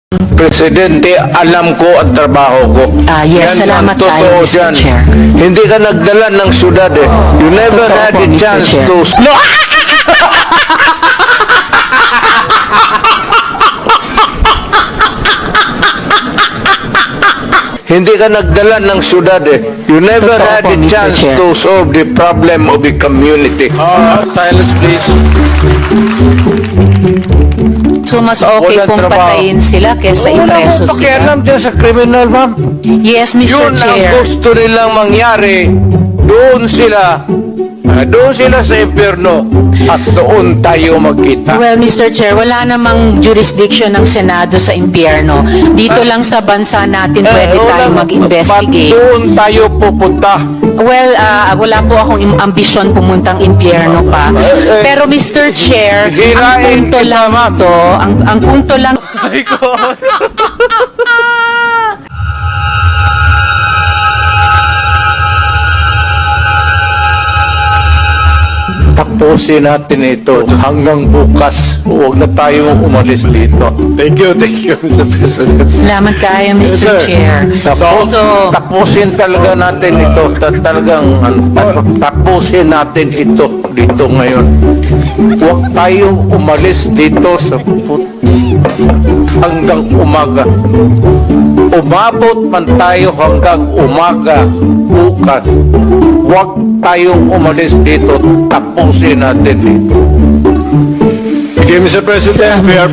Presidente, alam ko ang trabaho ko. Yes, Yan ang salamat kayo, totoo Mr. dyan. Chair. Hindi ka nagdala ng syudad eh. You never Totoo had po, a Mr. chance Chair. to... No! Hindi ka nagdala ng syudad eh. You never Totoo had po, a Mr. chance Chair. to solve the problem of the community. Silence please. So mas okay Walang kung trabaho. patayin sila kesa ipreso Wala sila. pakialam dyan sa criminal, ma'am. Yes, Mr. Yun ang Chair. gusto nilang mangyari. Doon sila sa impyerno at doon tayo magkita. Well, Mr. Chair, wala namang jurisdiction ng Senado sa impyerno. Dito lang sa bansa natin pwede tayo mag-investigate. Doon tayo pupunta. Well, wala po akong ambisyon pumuntang impyerno pa. Pero Mr. Chair, ang Hirain punto kita, lang ma'am. ito, ang punto lang Tapusin natin ito hanggang bukas. Huwag na tayo umalis dito. Thank you, Mr. President. Salamat kayo, Mr. Yes, sir. Chair. So, Tapusin talaga natin ito. Tapusin natin ito dito ngayon. Huwag tayong umalis dito sa hanggang umaga. Umabot man tayo hanggang umaga bukas. Huwag tayong umalis dito. Tapusin natin dito. Okay, Mr. President, we are